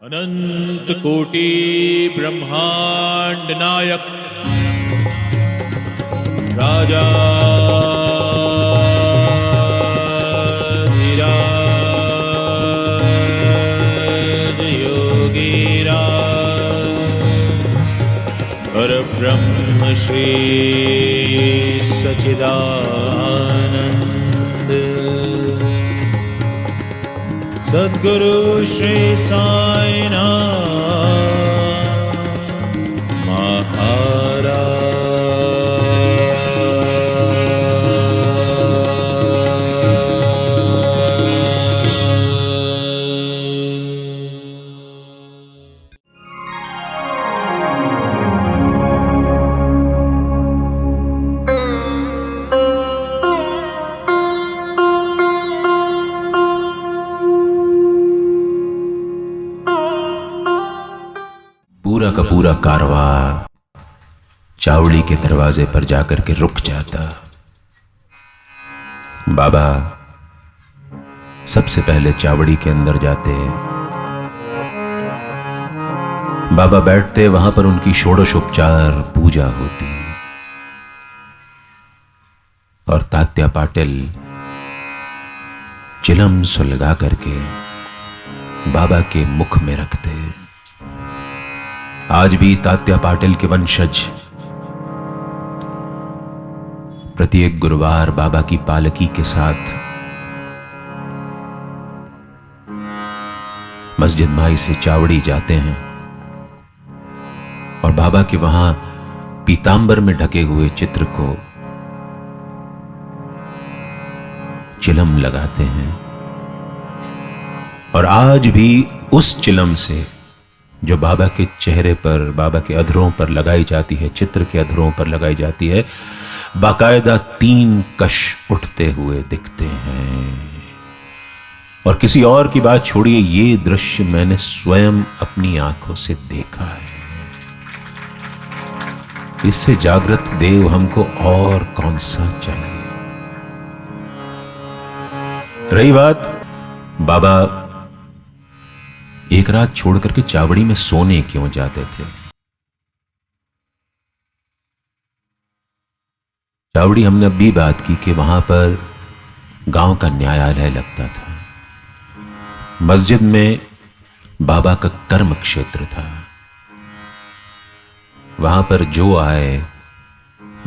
अनंत कोटि ब्रह्मांड नायक राजा धीराज योगीराज परब्रह्म श्री सच्चिदानंद सद्गुरु श्री साईनाथ महाराज। पूरा का पूरा कारवां चावड़ी के दरवाजे पर जाकर के रुक जाता। बाबा सबसे पहले चावड़ी के अंदर जाते। बाबा बैठते, वहां पर उनकी षोडशोपचार पूजा होती और तात्या पाटिल चिलम सुलगा करके बाबा के मुख में रखते। आज भी तात्या पाटिल के वंशज प्रत्येक गुरुवार बाबा की पालकी के साथ मस्जिद माई से चावड़ी जाते हैं और बाबा के वहां पीतांबर में ढके हुए चित्र को चिलम लगाते हैं। और आज भी उस चिलम से जो बाबा के चेहरे पर, बाबा के अधरों पर लगाई जाती है, चित्र के अधरों पर लगाई जाती है, बाकायदा 3 कश उठते हुए दिखते हैं। और किसी और की बात छोड़िए, ये दृश्य मैंने स्वयं अपनी आंखों से देखा है। इससे जागृत देव हमको और कौन सा चाहिए। रही बात, बाबा एक रात छोड़ करके चावड़ी में सोने क्यों जाते थे। चावड़ी हमने अब भी बात की कि वहां पर गांव का न्यायालय लगता था। मस्जिद में बाबा का कर्म क्षेत्र था। वहां पर जो आए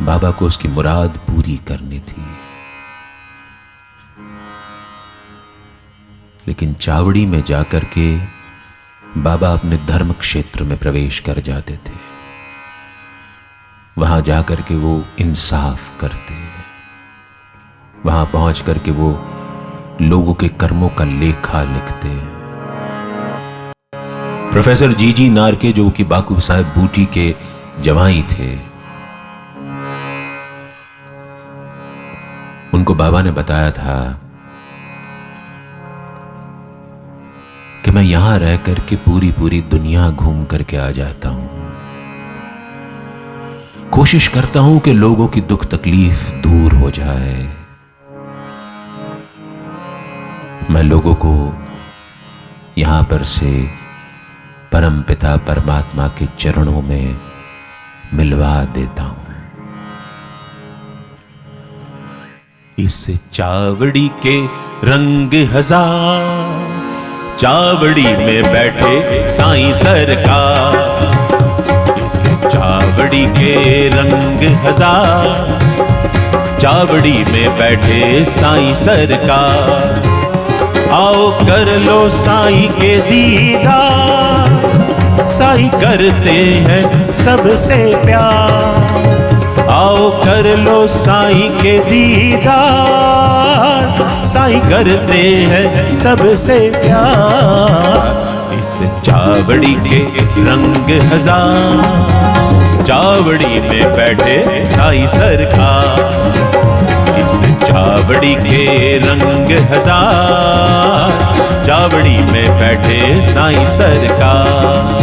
बाबा को उसकी मुराद पूरी करनी थी। लेकिन चावड़ी में जाकर के बाबा अपने धर्म क्षेत्र में प्रवेश कर जाते थे। वहां जाकर के वो इंसाफ करते, वहां पहुंच करके वो लोगों के कर्मों का लेखा लिखते। प्रोफेसर जीजी नारके, जो कि बाकूब साहब बूटी के जवाई थे, उनको बाबा ने बताया था कि मैं यहां रह करके पूरी दुनिया घूम करके आ जाता हूं। कोशिश करता हूं कि लोगों की दुख तकलीफ दूर हो जाए। मैं लोगों को यहां पर से परम पिता परमात्मा के चरणों में मिलवा देता हूं। इस चावड़ी के रंग हजार, चावड़ी में बैठे साईं सरकार। इस चावड़ी के रंग हजार, चावड़ी में बैठे साईं सरकार। आओ कर लो साईं के दीदार, साईं करते हैं सबसे प्यार। आओ कर लो साईं के दीदार, साईं करते हैं सबसे प्यार। इस चावड़ी के रंग हजार, चावड़ी में बैठे साईं सरकार। इस चावड़ी के रंग हजार, चावड़ी में बैठे साईं सरकार।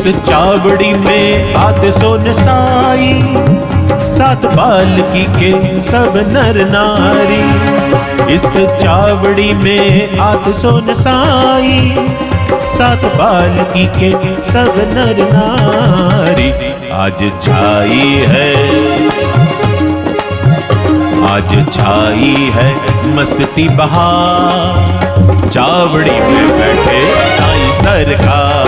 चावड़ी में आते सोन साई, सात बालकी के सब नर नारी। इस चावड़ी में आते सोन साई, सात बालकी के सब नर नारी। आज छाई है, आज छाई है मस्ती बहार, चावड़ी में बैठे साईं सरकार।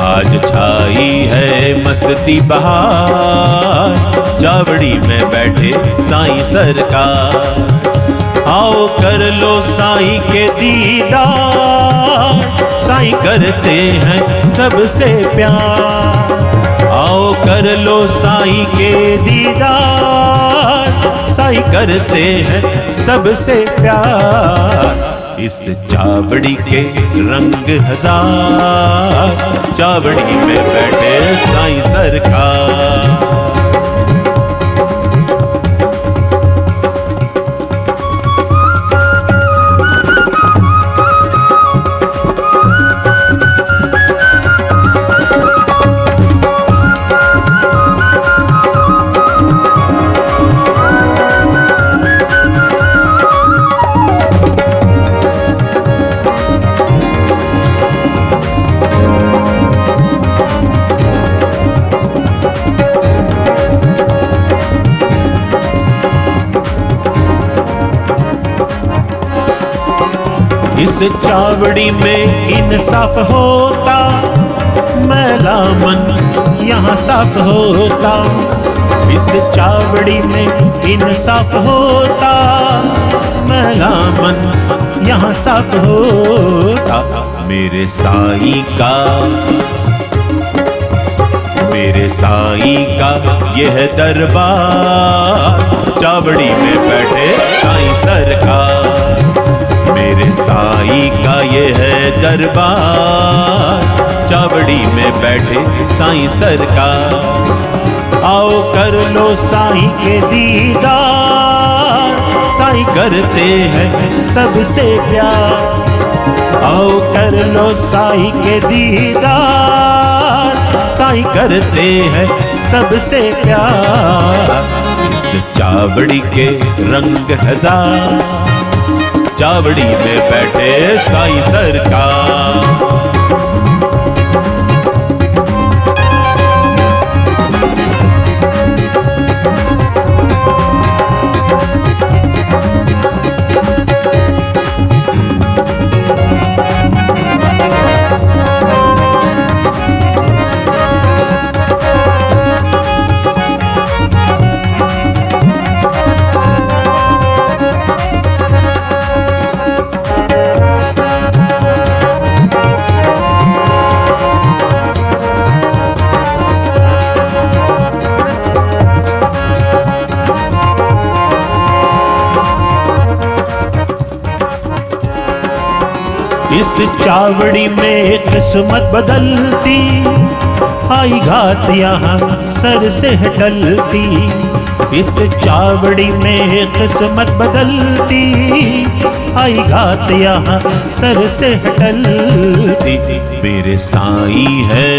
आज छाई है मस्ती बहार, चावड़ी में बैठे साईं सरकार। आओ कर लो साईं के दीदार, साईं करते हैं सबसे प्यार। आओ कर लो साईं के दीदार, साईं करते हैं सबसे प्यार। इस चावड़ी के रंग हजार, चावड़ी में बैठे साईं सरकार। इस चावड़ी में इंसाफ होता, मैला मन यहाँ साफ होता। इस चावड़ी में इंसाफ होता, मैला मन यहाँ साफ होता। मेरे साईं का, मेरे साईं का यह दरबार, चावड़ी में बैठे साईं सरकार। मेरे साईं का ये है दरबार, चावड़ी में बैठे साईं सरकार। आओ कर लो साईं के दीदार, साईं करते हैं सबसे प्यार। आओ कर लो साईं के दीदार, साईं करते हैं सबसे प्यार। इस चावड़ी के रंग हजार, चावड़ी में बैठे साईं सरकार। इस चावड़ी में किस्मत बदलती, आई घात यहाँ सर से टलती। इस चावड़ी में किस्मत बदलती, आई घात यहाँ सर से टलती। मेरे साईं है,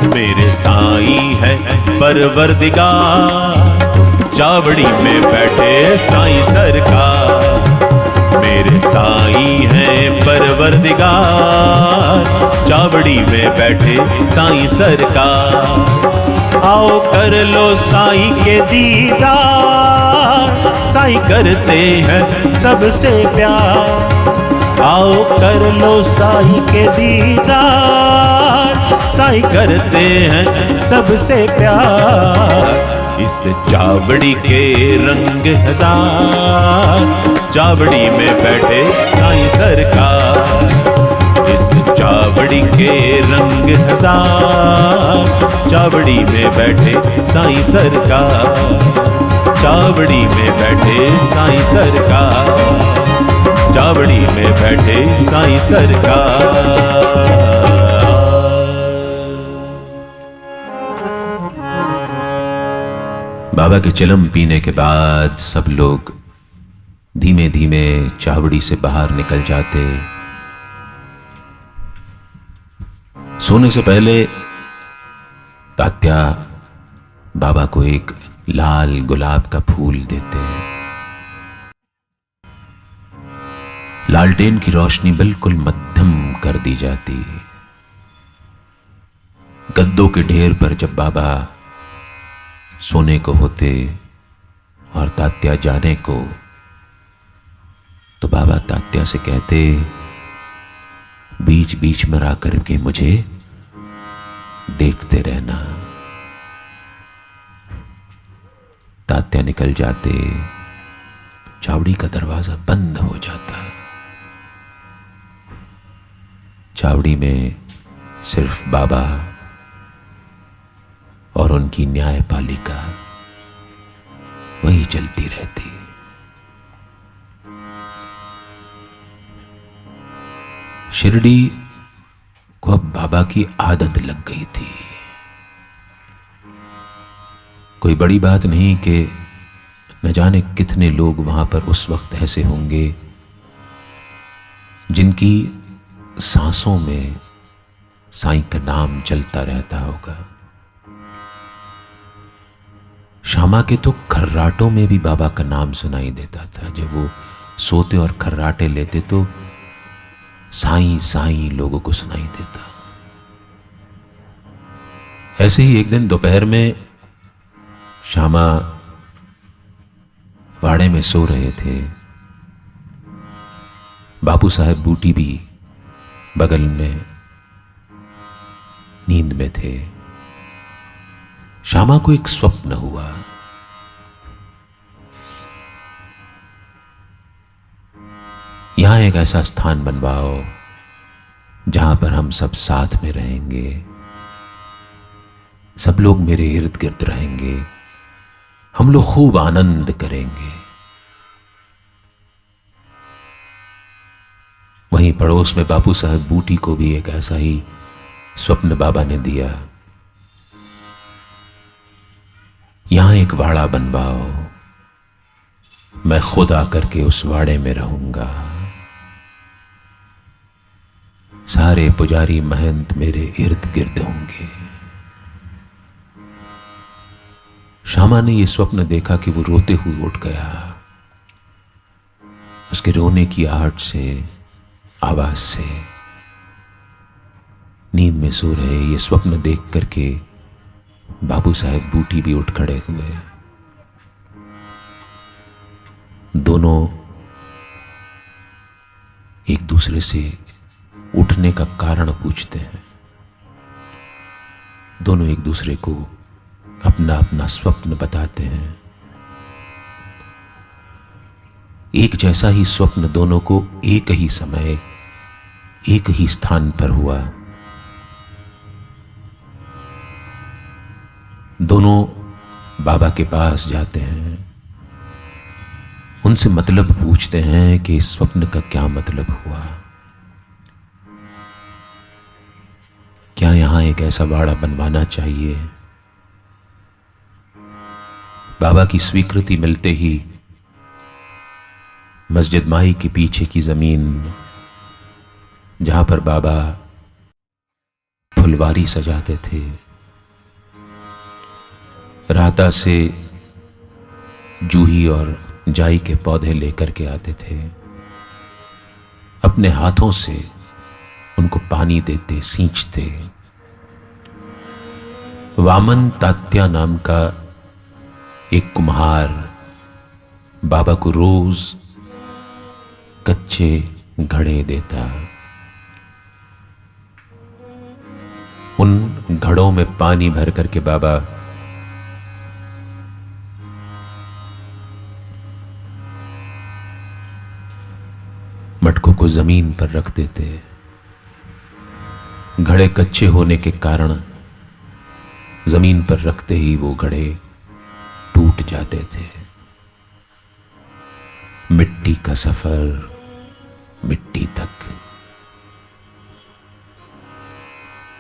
मेरे साईं है परवरदिगार, चावड़ी में बैठे साईं सरकार। मेरे साईं हैं परवरदिगार, चावड़ी में बैठे साईं सरकार। आओ कर लो साईं के दीदार, साईं करते हैं सबसे प्यार। आओ कर लो साईं के दीदार, साईं करते हैं सबसे प्यार। इस चावड़ी के रंग हजार, चावड़ी में बैठे साईं सरकार। इस चावड़ी के रंग हजार, चावड़ी में बैठे साईं सरकार। चावड़ी में बैठे साईं सरकार, चावड़ी में बैठे साईं सरकार। बाबा के चिलम पीने के बाद सब लोग धीमे धीमे चावड़ी से बाहर निकल जाते। सोने से पहले तात्या बाबा को एक लाल गुलाब का फूल देते हैं। लालटेन की रोशनी बिल्कुल मध्यम कर दी जाती है। गद्दों के ढेर पर जब बाबा सोने को होते और तात्या जाने को, तो बाबा तात्या से कहते, बीच बीच में रा करके मुझे देखते रहना। तात्या निकल जाते, चावड़ी का दरवाजा बंद हो जाता। चावड़ी में सिर्फ बाबा और उनकी न्यायपालिका वही चलती रहती। शिरडी को अब बाबा की आदत लग गई थी। कोई बड़ी बात नहीं कि न जाने कितने लोग वहां पर उस वक्त ऐसे होंगे जिनकी सांसों में साईं का नाम चलता रहता होगा। श्यामा के तो खर्राटों में भी बाबा का नाम सुनाई देता था। जब वो सोते और खर्राटे लेते तो साईं साईं लोगों को सुनाई देता। ऐसे ही एक दिन दोपहर में श्यामा वाड़े में सो रहे थे। बापू साहब बूटी भी बगल में नींद में थे। श्यामा को एक स्वप्न हुआ। यहां एक ऐसा स्थान बनवाओ जहां पर हम सब साथ में रहेंगे, सब लोग मेरे इर्द गिर्द रहेंगे, हम लोग खूब आनंद करेंगे। वहीं पड़ोस में बापू साहब बूटी को भी एक ऐसा ही स्वप्न बाबा ने दिया। यहां एक वाड़ा बनवाओ, मैं खुद आकर के उस वाड़े में रहूंगा, सारे पुजारी महंत मेरे इर्द गिर्द होंगे। श्यामा ने यह स्वप्न देखा कि वो रोते हुए उठ गया। उसके रोने की आहट से, आवाज से नींद में सो रहे ये स्वप्न देख करके बाबू साहब बूटी भी उठ खड़े हुए। दोनों एक दूसरे से उठने का कारण पूछते हैं। दोनों एक दूसरे को अपना अपना स्वप्न बताते हैं। एक जैसा ही स्वप्न दोनों को एक ही समय, एक ही स्थान पर हुआ। दोनों बाबा के पास जाते हैं, उनसे मतलब पूछते हैं कि इस स्वप्न का क्या मतलब हुआ, क्या यहां एक ऐसा वाड़ा बनवाना चाहिए। बाबा की स्वीकृति मिलते ही मस्जिद माई के पीछे की जमीन जहां पर बाबा फुलवारी सजाते थे, राता से जूही और जाई के पौधे लेकर के आते थे, अपने हाथों से उनको पानी देते, सींचते। वामन तात्या नाम का एक कुम्हार बाबा को रोज कच्चे घड़े देता। उन घड़ों में पानी भर करके बाबा मटकों को जमीन पर रख देते। घड़े कच्चे होने के कारण जमीन पर रखते ही वो घड़े टूट जाते थे। मिट्टी का सफर मिट्टी तक।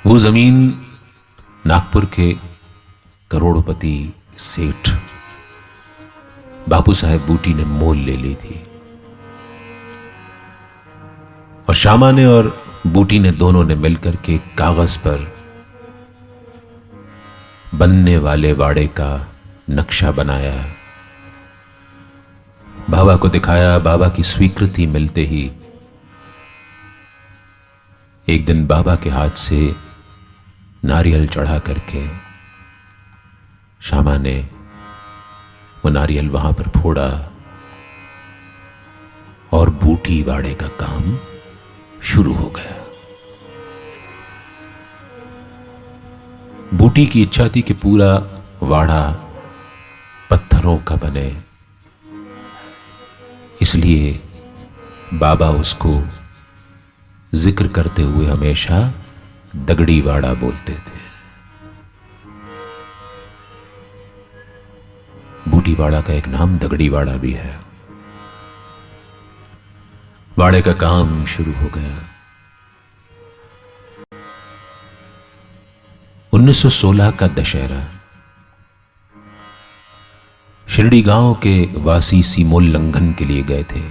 वो जमीन नागपुर के करोड़पति सेठ बापू साहेब बूटी ने मोल ले ली थी और श्यामा ने और बूटी ने दोनों ने मिलकर के कागज पर बनने वाले वाड़े का नक्शा बनाया, बाबा को दिखाया। बाबा की स्वीकृति मिलते ही एक दिन बाबा के हाथ से नारियल चढ़ा करके श्यामा ने वो नारियल वहां पर फोड़ा और बूटी वाड़े का काम शुरू हो गया। बूटी की इच्छा थी कि पूरा वाड़ा पत्थरों का बने, इसलिए बाबा उसको जिक्र करते हुए हमेशा दगड़ी वाड़ा बोलते थे। बूटी वाड़ा का एक नाम दगड़ी वाड़ा भी है। वाड़े का काम शुरू हो गया। 1916 का दशहरा, शिरडी गांव के वासी सीमोल्लंघन के लिए गए थे।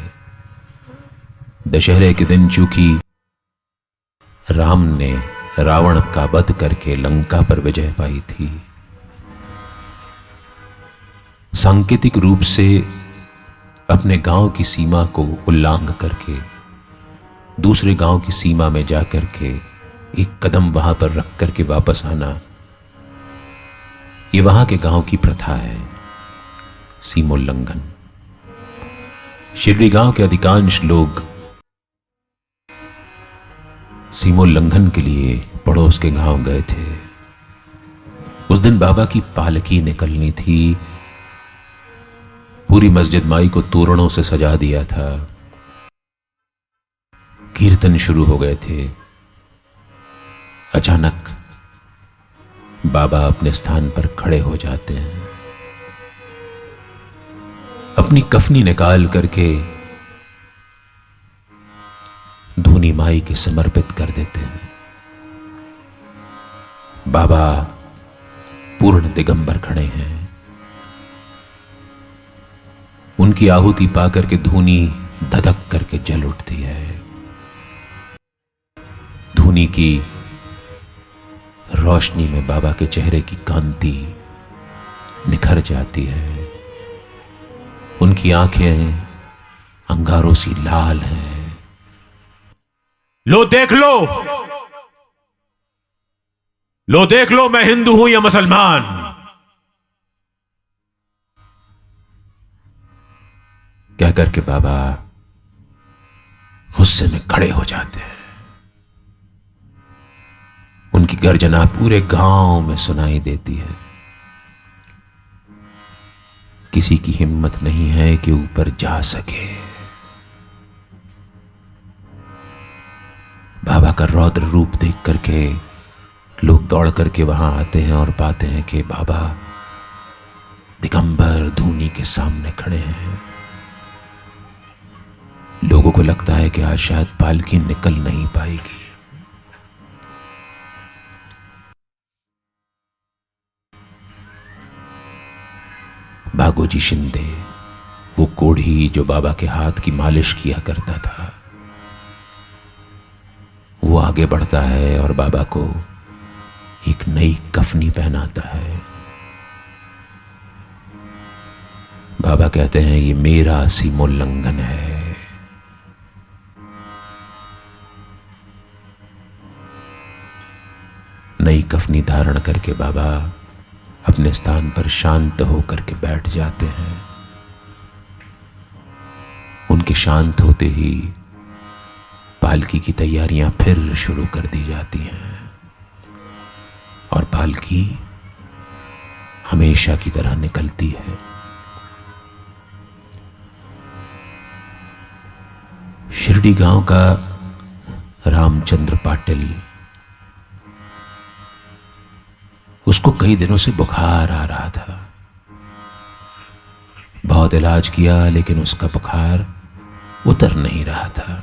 दशहरे के दिन चूंकि राम ने रावण का वध करके लंका पर विजय पाई थी, सांकेतिक रूप से अपने गांव की सीमा को उल्लंघ करके दूसरे गांव की सीमा में जाकर के एक कदम वहां पर रख करके वापस आना, ये वहां के गांव की प्रथा है, सीमोल्लंघन। शिरडी गांव के अधिकांश लोग सीमोल्लंघन के लिए पड़ोस के गांव गए थे। उस दिन बाबा की पालकी निकलनी थी। पूरी मस्जिद माई को तोरणों से सजा दिया था। कीर्तन शुरू हो गए थे। अचानक बाबा अपने स्थान पर खड़े हो जाते हैं, अपनी कफनी निकाल करके धूनी माई के समर्पित कर देते हैं। बाबा पूर्ण दिगंबर खड़े हैं। उनकी आहुति पाकर के धूनी धधक करके जल उठती है। धूनी की रोशनी में बाबा के चेहरे की कांति निखर जाती है। उनकी आंखें अंगारों सी लाल हैं। लो देख लो, लो देख लो, मैं हिंदू हूं या मुसलमान। कहकर के बाबा गुस्से में खड़े हो जाते हैं। उनकी गर्जना पूरे गांव में सुनाई देती है। किसी की हिम्मत नहीं है कि ऊपर जा सके। बाबा का रौद्र रूप देख करके लोग दौड़ करके वहां आते हैं और पाते हैं कि बाबा दिगंबर धूनी के सामने खड़े हैं। लोगों को लगता है कि आज शायद पालकी निकल नहीं पाएगी। बागोजी शिंदे, वो कोढ़ी जो बाबा के हाथ की मालिश किया करता था, वो आगे बढ़ता है और बाबा को एक नई कफनी पहनाता है। बाबा कहते हैं ये मेरा सीमोल्लंघन है। नई कफनी धारण करके बाबा अपने स्थान पर शांत होकर के बैठ जाते हैं। उनके शांत होते ही पालकी की तैयारियां फिर शुरू कर दी जाती हैं और पालकी हमेशा की तरह निकलती है। शिरडी गांव का रामचंद्र पाटिल, उसको कई दिनों से बुखार आ रहा था। बहुत इलाज किया लेकिन उसका बुखार उतर नहीं रहा था।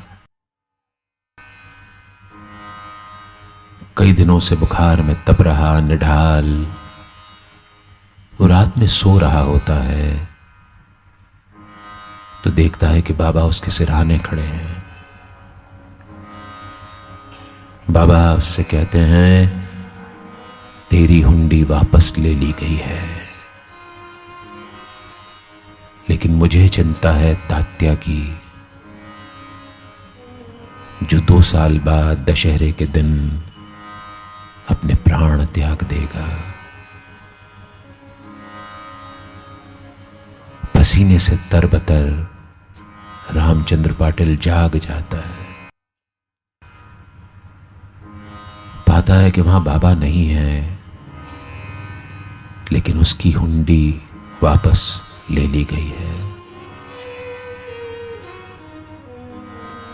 कई दिनों से बुखार में तप रहा, निढाल। वो रात में सो रहा होता है तो देखता है कि बाबा उसके सिरहाने खड़े हैं। बाबा उससे कहते हैं, तेरी हुंडी वापस ले ली गई है, लेकिन मुझे चिंता है तात्या की, जो 2 साल बाद दशहरे के दिन अपने प्राण त्याग देगा। पसीने से तरबतर रामचंद्र पाटिल जाग जाता है, पाता है कि वहां बाबा नहीं है, लेकिन उसकी हुंडी वापस ले ली गई है।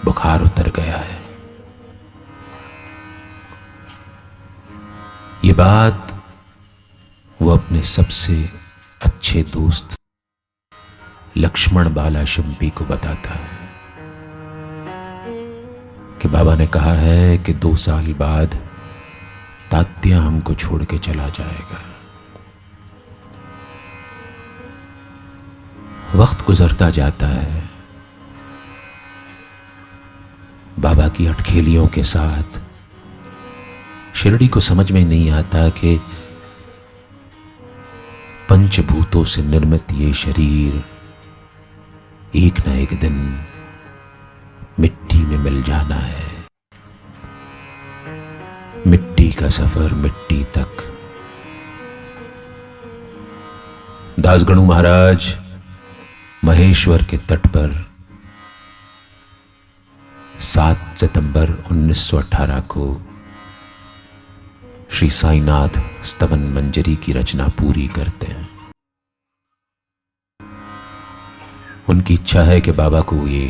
बुखार उतर गया है। ये बात वो अपने सबसे अच्छे दोस्त लक्ष्मण बाला शिंपी को बताता है कि बाबा ने कहा है कि 2 साल बाद तात्या हमको छोड़ के चला जाएगा। वक्त गुजरता जाता है, बाबा की अटखेलियों के साथ शिरडी को समझ में नहीं आता कि पंचभूतों से निर्मित ये शरीर एक न एक दिन मिट्टी में मिल जाना है। मिट्टी का सफर मिट्टी तक। दासगणु महाराज महेश्वर के तट पर 7 सितंबर 1918 को श्री साईनाथ स्तवन मंजरी की रचना पूरी करते हैं। उनकी इच्छा है कि बाबा को ये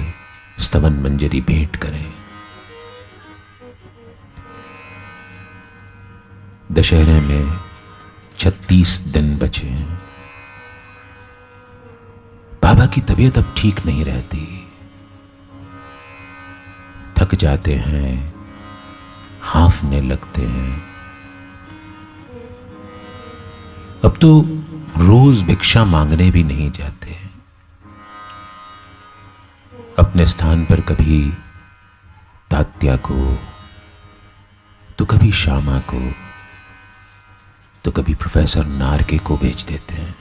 स्तवन मंजरी भेंट करें। दशहरे में 36 दिन बचे हैं। बाबा की तबीयत अब ठीक नहीं रहती, थक जाते हैं, हांफने लगते हैं। अब तो रोज भिक्षा मांगने भी नहीं जाते हैं। अपने स्थान पर कभी तात्या को, तो कभी श्यामा को, तो कभी प्रोफेसर नारके को भेज देते हैं।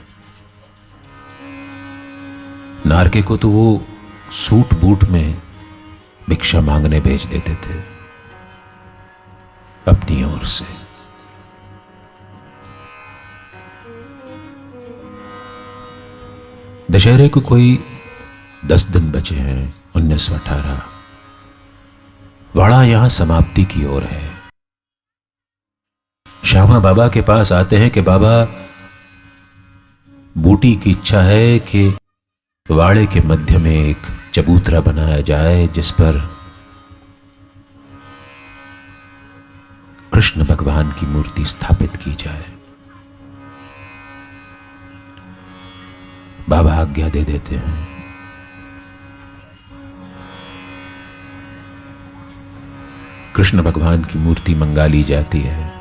नारके को तो वो सूट बूट में भिक्षा मांगने भेज देते थे अपनी ओर से। दशहरे को कोई 10 दिन बचे हैं। 1918 वाड़ा यहां समाप्ति की ओर है। श्यामा बाबा के पास आते हैं कि बाबा, बूटी की इच्छा है कि वाड़े के मध्य में एक चबूतरा बनाया जाए जिस पर कृष्ण भगवान की मूर्ति स्थापित की जाए। बाबा आज्ञा दे देते हैं। कृष्ण भगवान की मूर्ति मंगा ली जाती है।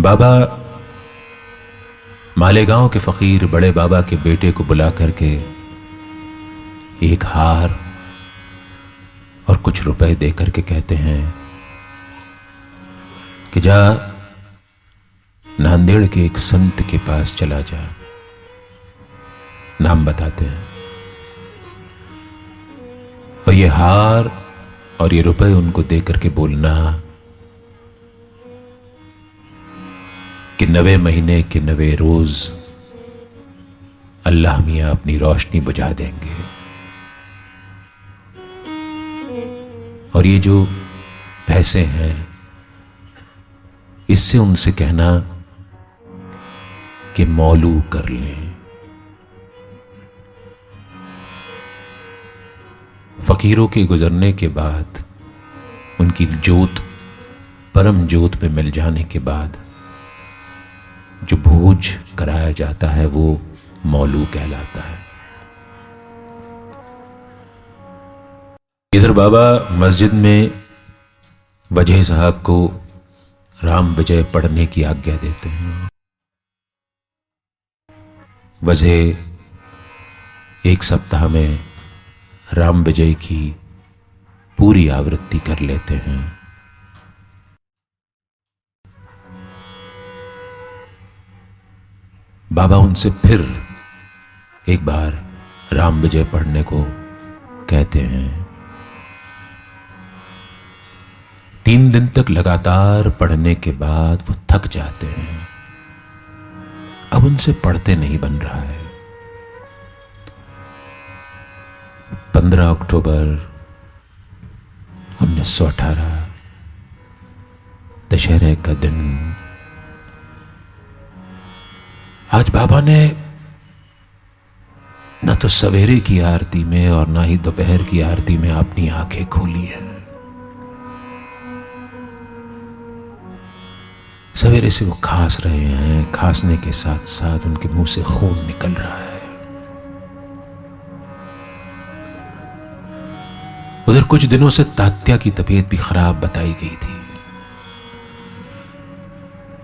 बाबा मालेगांव के फकीर बड़े बाबा के बेटे को बुला करके एक हार और कुछ रुपए दे करके कहते हैं कि जा नांदेड़ के एक संत के पास चला जा। नाम बताते हैं और ये हार और ये रुपए उनको दे करके बोलना कि 9वें महीने के 9वें रोज अल्लाह मियां अपनी रोशनी बुझा देंगे। और ये जो पैसे हैं, इससे उनसे कहना कि मौलू कर लें। फकीरों के गुजरने के बाद, उनकी जोत परम जोत में मिल जाने के बाद जो भोज कराया जाता है वो मौलू कहलाता है। इधर बाबा मस्जिद में वजह साहब को राम विजय पढ़ने की आज्ञा देते हैं। वजह 1 सप्ताह में राम विजय की पूरी आवृत्ति कर लेते हैं। बाबा उनसे फिर एक बार राम विजय पढ़ने को कहते हैं। 3 दिन तक लगातार पढ़ने के बाद वो थक जाते हैं। अब उनसे पढ़ते नहीं बन रहा है। 15 अक्टूबर 1918 दशहरे का दिन। आज बाबा ने न तो सवेरे की आरती में और ना ही दोपहर की आरती में अपनी आंखें खोली है। सवेरे से वो खांस रहे हैं, खांसने के साथ साथ उनके मुंह से खून निकल रहा है। उधर कुछ दिनों से तात्या की तबीयत भी खराब बताई गई थी।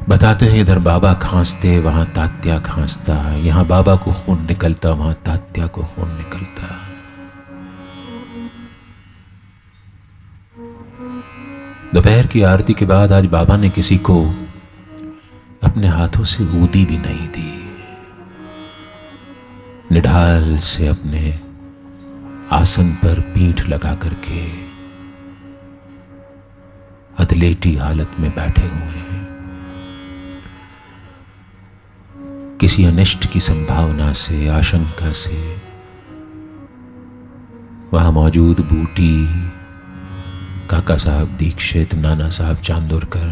बताते हैं इधर बाबा खांसते वहां तात्या खांसता, यहां बाबा को खून निकलता वहां तात्या को खून निकलता। दोपहर की आरती के बाद आज बाबा ने किसी को अपने हाथों से ऊदी भी नहीं दी। निढाल से अपने आसन पर पीठ लगा करके अधलेटी हालत में बैठे हुए हैं। किसी अनिष्ट की संभावना से, आशंका से वहां मौजूद बूटी, काका साहब दीक्षित, नाना साहब चांदोरकर,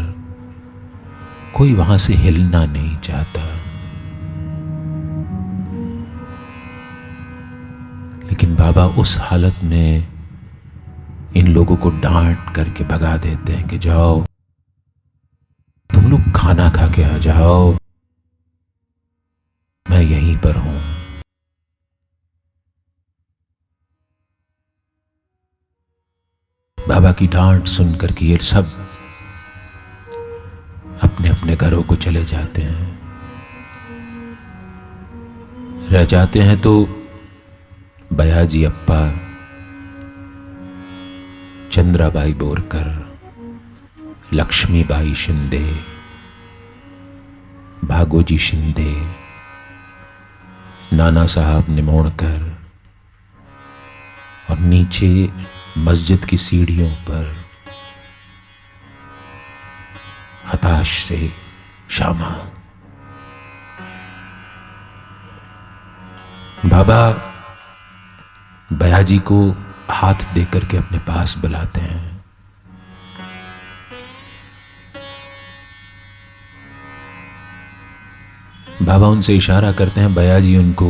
कोई वहां से हिलना नहीं चाहता। लेकिन बाबा उस हालत में इन लोगों को डांट करके भगा देते हैं कि जाओ तुम लोग खाना खा के आ जाओ, मैं यहीं पर हूं। बाबा की डांट सुनकर के ये सब अपने अपने घरों को चले जाते हैं। रह जाते हैं तो बयाजी अप्पा, चंद्राबाई बोरकर, लक्ष्मीबाई शिंदे, भागोजी शिंदे, नाना साहब निमोणकर, और नीचे मस्जिद की सीढ़ियों पर हताश से श्यामा। बाबा बयाजी को हाथ देकर के अपने पास बुलाते हैं। बाबा उनसे इशारा करते हैं, बयाजी उनको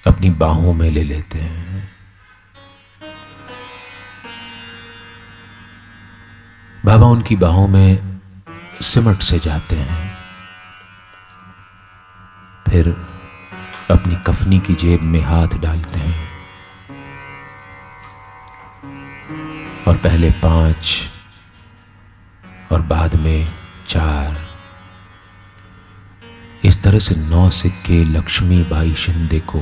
अपनी बाहों में ले लेते हैं। बाबा उनकी बाहों में सिमट से जाते हैं। फिर अपनी कफनी की जेब में हाथ डालते हैं और पहले 5 और बाद में 4, इस तरह से 9 सिक्के लक्ष्मीबाई शिंदे को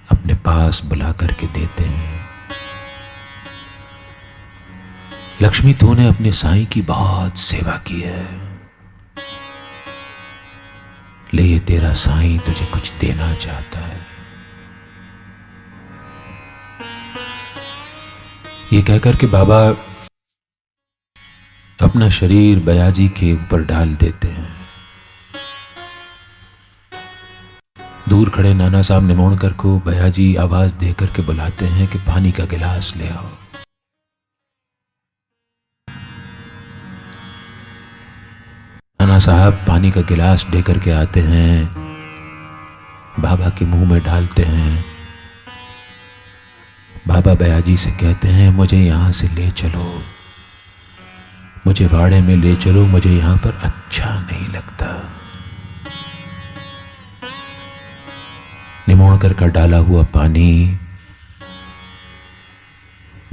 अपने पास बुला करके देते हैं। लक्ष्मी, तूने अपने साईं की बहुत सेवा की है, ले ये तेरा साईं तुझे कुछ देना चाहता है। ये कहकर के बाबा अपना शरीर बयाजी के ऊपर डाल देते हैं। दूर खड़े नाना साहब निमोणकर को बयाजी आवाज देकर के बुलाते हैं कि पानी का गिलास ले आओ। नाना साहब पानी का गिलास लेकर के आते हैं, बाबा के मुंह में डालते हैं। बाबा बयाजी से कहते हैं, मुझे यहां से ले चलो, मुझे वाड़े में ले चलो, मुझे यहां पर अच्छा नहीं लगता। निमोणकर का डाला हुआ पानी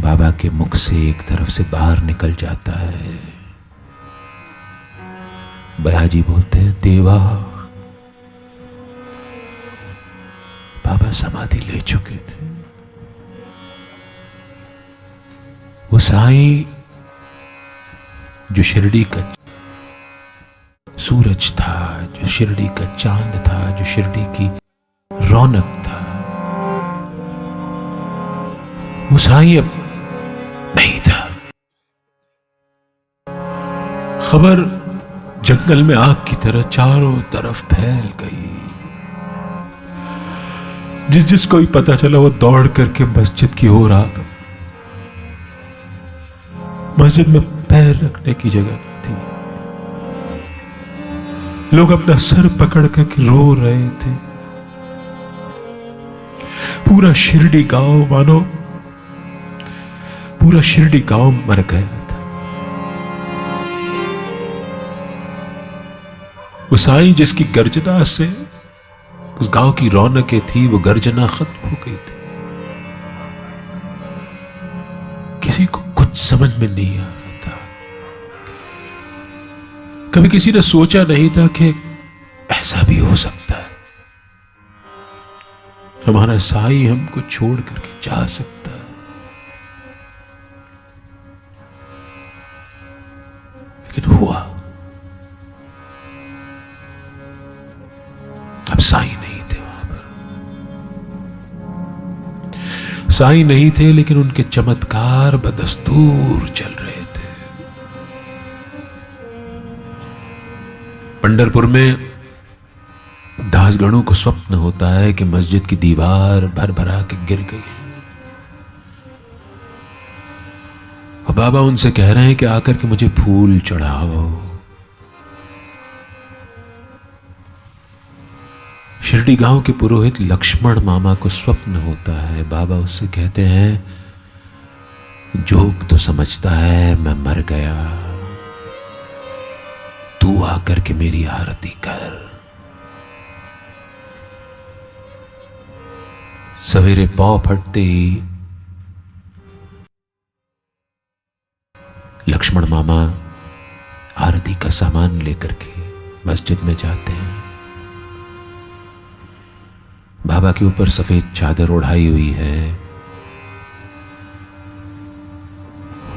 बाबा के मुख से एक तरफ से बाहर निकल जाता है। बयाजी बोलते हैं, देवा। बाबा समाधि ले चुके थे। वो साईं जो शिरडी का सूरज था, जो शिरडी का चांद था, जो शिरडी की रौनक था, वो साईं अब नहीं था। खबर जंगल में आग की तरह चारों तरफ फैल गई। जिसको ही पता चला वो दौड़ करके मस्जिद की ओर आ गया। मस्जिद में पैर रखने की जगह नहीं थी। लोग अपना सर पकड़ करके रो रहे थे। पूरा शिरडी गांव मानो पूरा शिरडी गांव मर गया था। वो साईं जिसकी गर्जना से उस गांव की रौनकें थी, वो गर्जना खत्म हो गई थी। किसी को कुछ समझ में नहीं आ रहा था। कभी किसी ने सोचा नहीं था कि ऐसा भी हो सकता है, हमारा साईं हमको छोड़ करके जा सकता है। लेकिन हुआ। अब साईं नहीं थे वहां पर। साईं नहीं थे, लेकिन उनके चमत्कार बदस्तूर चल रहे थे। पंढरपुर में दासगणों को स्वप्न होता है कि मस्जिद की दीवार भर भरा के गिर गई है। और बाबा उनसे कह रहे हैं कि आकर के मुझे फूल चढ़ाओ। शिरडी गांव के पुरोहित लक्ष्मण मामा को स्वप्न होता है। बाबा उससे कहते हैं, जोग तो समझता है मैं मर गया, तू आकर के मेरी आरती कर। सवेरे पांव फटते ही लक्ष्मण मामा आरती का सामान लेकर के मस्जिद में जाते हैं। बाबा के ऊपर सफेद चादर ओढ़ाई हुई है।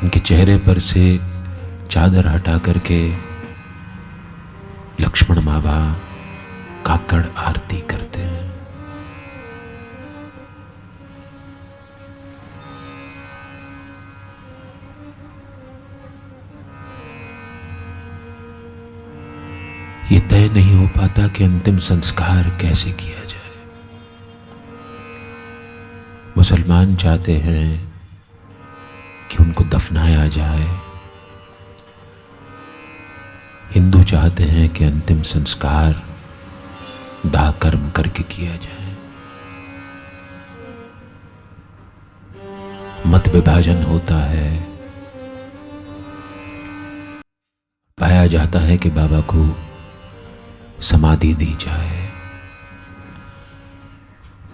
उनके चेहरे पर से चादर हटा करके लक्ष्मण बाबा काकड़ आरती करते हैं। ये तय नहीं हो पाता कि अंतिम संस्कार कैसे किया जाए। मुसलमान चाहते हैं कि उनको दफनाया जाए, हिंदू चाहते हैं कि अंतिम संस्कार दाह कर्म करके किया जाए। मत विभाजन होता है। पाया जाता है कि बाबा को समाधि दी जाए।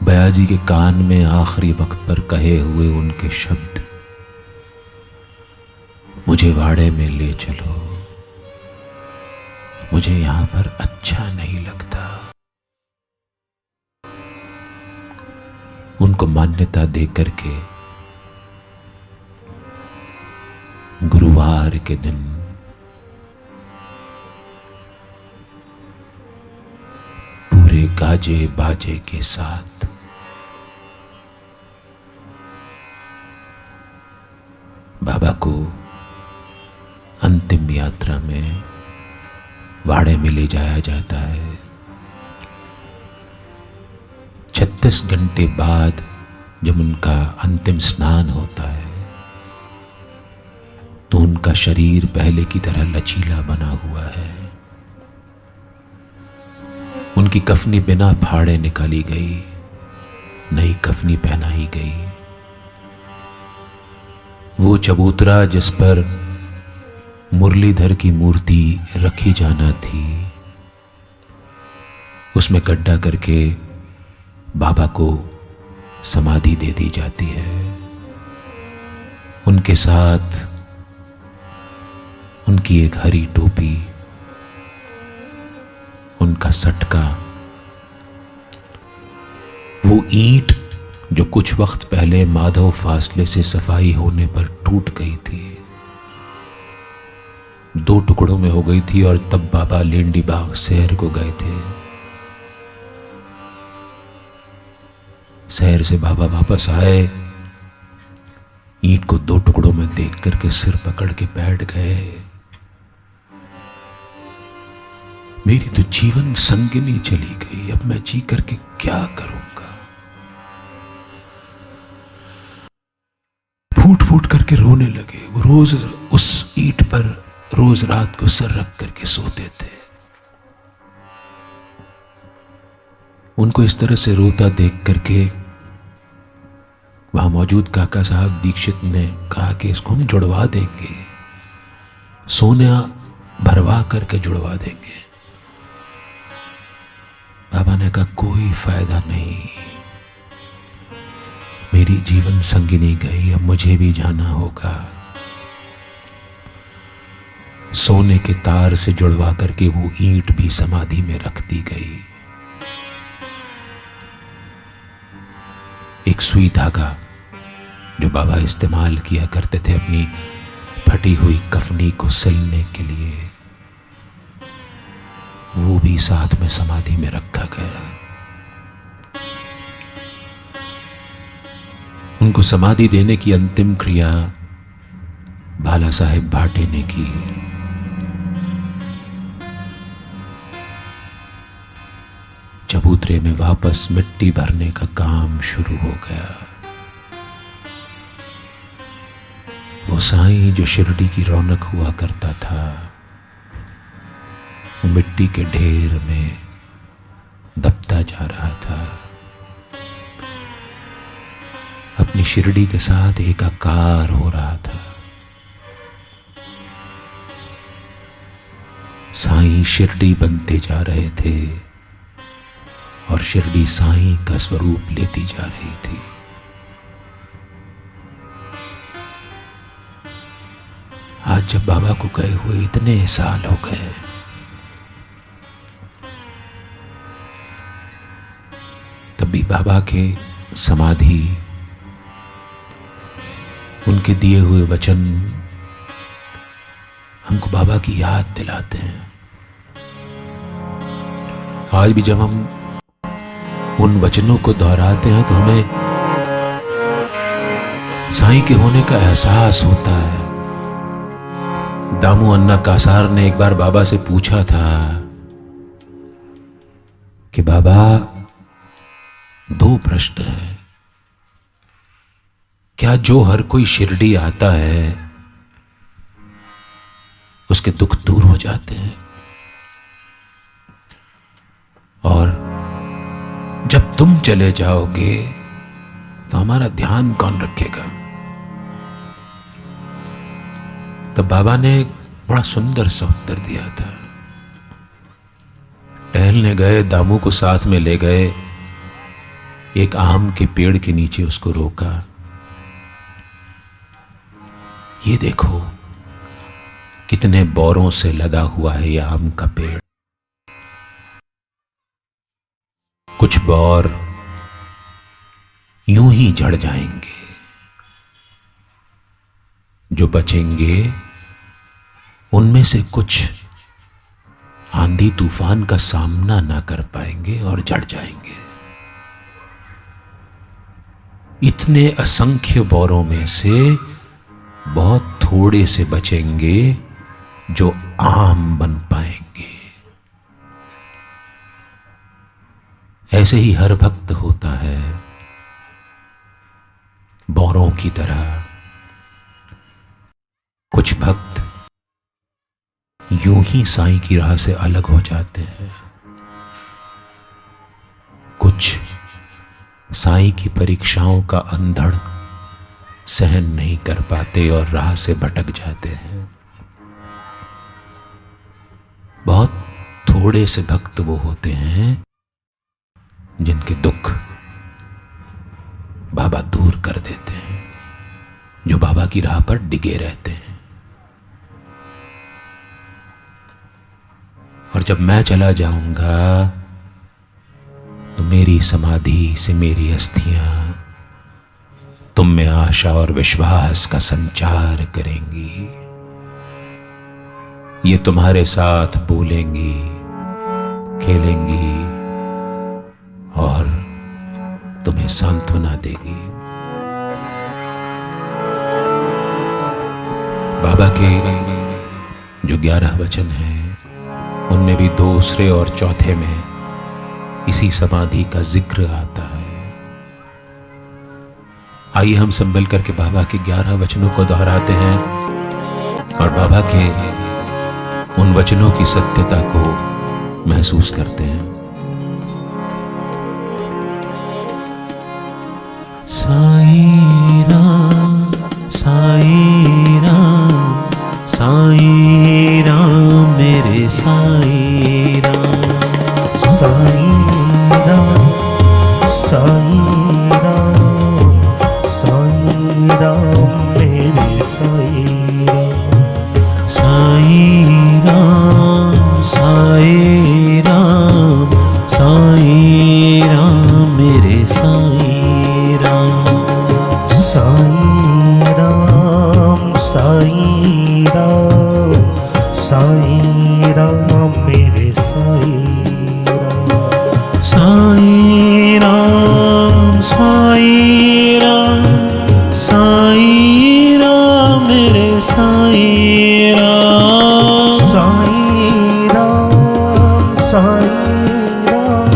बयाजी के कान में आखिरी वक्त पर कहे हुए उनके शब्द, मुझे वाड़े में ले चलो, मुझे यहां पर अच्छा नहीं लगता। उनको मान्यता देकर के गुरुवार के दिन पूरे गाजे बाजे के साथ बाबा को अंतिम यात्रा में वाड़े में ले जाया जाता है। 36 घंटे बाद जब उनका अंतिम स्नान होता है तो उनका शरीर पहले की तरह लचीला बना हुआ है। उनकी कफनी बिना फाड़े निकाली गई, नई कफनी पहनाई गई। वो चबूतरा जिस पर मुरलीधर की मूर्ति रखी जाना थी, उसमें गड्ढा करके बाबा को समाधि दे दी जाती है। उनके साथ उनकी एक हरी टोपी, उनका सटका, वो ईंट जो कुछ वक्त पहले माधव फासले से सफाई होने पर टूट गई थी, 2 टुकड़ों में हो गई थी, और तब बाबा लेंडी बाग शहर को गए थे। शहर से बाबा वापस आए, ईंट को 2 टुकड़ों में देख करके सिर पकड़ के बैठ गए। मेरी तो जीवन संगिनी चली गई, अब मैं जी करके क्या करूंगा। फूट फूट करके रोने लगे। वो रोज उस ईंट पर रोज रात को सर रख करके सोते थे। उनको इस तरह से रोता देख करके वहां मौजूद काका साहब दीक्षित ने कहा कि इसको हम जुड़वा देंगे, सोना भरवा करके जुड़वा देंगे। बाबा ने कहा कोई फायदा नहीं, मेरी जीवन संगिनी गई, अब मुझे भी जाना होगा। सोने के तार से जुड़वा करके वो ईंट भी समाधि में रख दी गई। एक सुई धागा जो बाबा इस्तेमाल किया करते थे अपनी फटी हुई कफनी को सिलने के लिए, वो भी साथ में समाधि में रखा गया। उनको समाधि देने की अंतिम क्रिया बाला साहेब भाटे ने की। चबूतरे में वापस मिट्टी भरने का काम शुरू हो गया। वो साईं जो शिरडी की रौनक हुआ करता था, वो मिट्टी के ढेर में दबता जा रहा था, अपनी शिरडी के साथ एकाकार हो रहा था। साईं शिरडी बनते जा रहे थे और शिरडी साईं का स्वरूप लेती जा रही थी। आज जब बाबा को गए हुए इतने साल हो गए, तब भी बाबा के समाधि, उनके दिए हुए वचन हमको बाबा की याद दिलाते हैं। आज भी जब हम उन वचनों को दोहराते हैं तो हमें साईं के होने का एहसास होता है। दामू अन्ना कासार ने एक बार बाबा से पूछा था कि बाबा 2 प्रश्न हैं, क्या जो हर कोई शिरडी आता है उसके दुख दूर हो जाते हैं, और जब तुम चले जाओगे तो हमारा ध्यान कौन रखेगा? तब बाबा ने बड़ा सुंदर सा उत्तर दिया था। टहलने गए, दामू को साथ में ले गए, एक आम के पेड़ के नीचे उसको रोका। ये देखो कितने बौरों से लदा हुआ है ये आम का पेड़। कुछ बौर यूं ही झड़ जाएंगे, जो बचेंगे उनमें से कुछ आंधी तूफान का सामना ना कर पाएंगे और झड़ जाएंगे। इतने असंख्य बौरों में से बहुत थोड़े से बचेंगे जो आम बन पाएंगे। ऐसे ही हर भक्त होता है बौरों की तरह। कुछ भक्त यूं ही साईं की राह से अलग हो जाते हैं, कुछ साईं की परीक्षाओं का अंधड़ सहन नहीं कर पाते और राह से भटक जाते हैं। बहुत थोड़े से भक्त वो होते हैं जिनके दुख बाबा दूर कर देते हैं, जो बाबा की राह पर डिगे रहते हैं। और जब मैं चला जाऊंगा तो मेरी समाधि से मेरी अस्थियां तुम में आशा और विश्वास का संचार करेंगी। ये तुम्हारे साथ बोलेंगी, खेलेंगी और तुम्हें सांत्वना देगी। बाबा के जो 11 वचन हैं, उनमें भी दूसरे और चौथे में इसी समाधि का जिक्र आता है। आइए हम सब मिल करके बाबा के 11 वचनों को दोहराते हैं और बाबा के उन वचनों की सत्यता को महसूस करते हैं। साईं राम, साईं राम, साईं राम, मेरे साईं राम। साईं राम, साईं राम, साईं राम, मेरे साईं राम। साईं राम, साईं राम, साईं राम, मेरे साईं राम। साईं राम, साईं राम, साईं राम, मेरे साईं राम। साईं राम, साईं राम, साईं राम, मेरे साईं राम। साईं राम, साईं राम,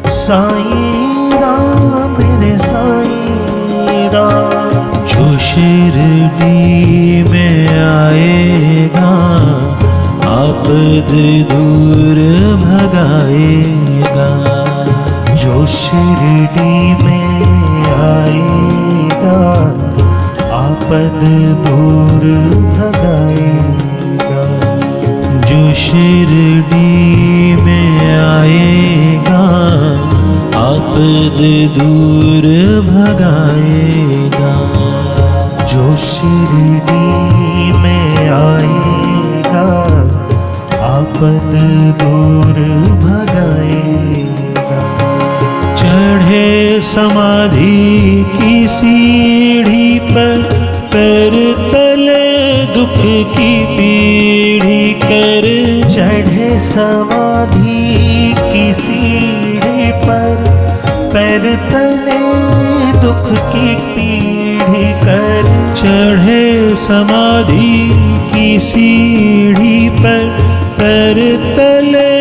साईं राम, मेरे साईं राम। जो शिरडी में आएगा, आपद दूर भगाएगा। जो शिरडी में आएगा, आपद दूर भगाएगा। जो शिरडी में आएगा, आपद दूर भगाएगा। जो शिरडी में आएगा, आपद दूर भगाएगा। चढ़े समाधि की सीढ़ी पर, पैर तले दुख की पीढ़ी कर। चढ़े समाधि की सीढ़ी पर, पैर तले दुख की पीढ़ी कर। चढ़े समाधि की सीढ़ी पर, पैर तले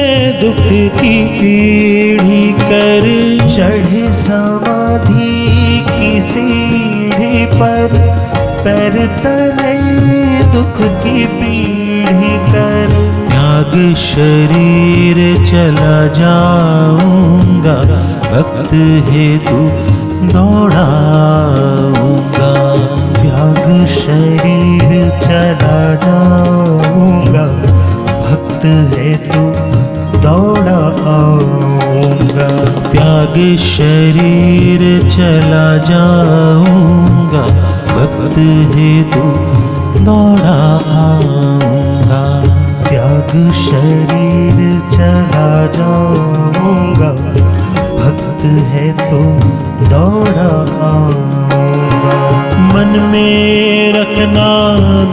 दुख की पीढ़ी कर। चढ़े समाधि की सीढ़ी पर, पैर तले दुख की पीढ़ी कर। त्याग शरीर चला जाऊंगा, भक्त हेतु दौड़ाऊंगा। त्याग शरीर चला जाऊंगा, भक्त हेतु दौड़ा आऊंगा। त्याग शरीर चला जाऊंगा, भक्त हेतु दौड़ा आऊंगा। त्याग शरीर चला जाऊंगा, भक्त है तो दौड़ा आऊंगा। मन में रखना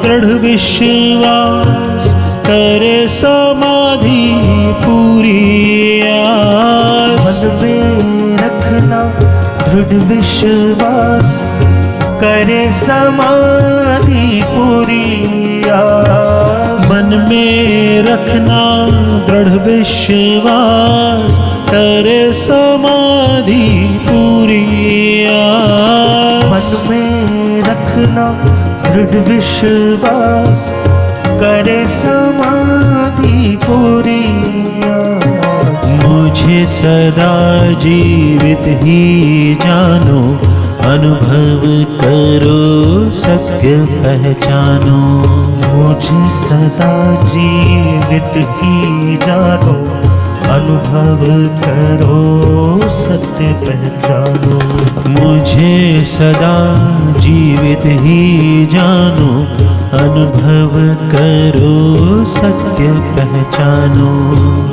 दृढ़ विश्वास, करे समाधि पूरी आस। मन में रखना दृढ़ विश्वास, करे समाधि पूरी आस। मन में रखना दृढ़ विश्वास, करे समाधि पूरी आस। मन में रखना दृढ़ विश्वास, करे समाधि पूरी आस। मुझे सदा जीवित ही जानो, अनुभव करो सत्य पहचानो। मुझे सदा जीवित ही जानो, अनुभव करो सत्य पहचानो। मुझे सदा जीवित ही जानो, अनुभव करो सत्य पहचानो।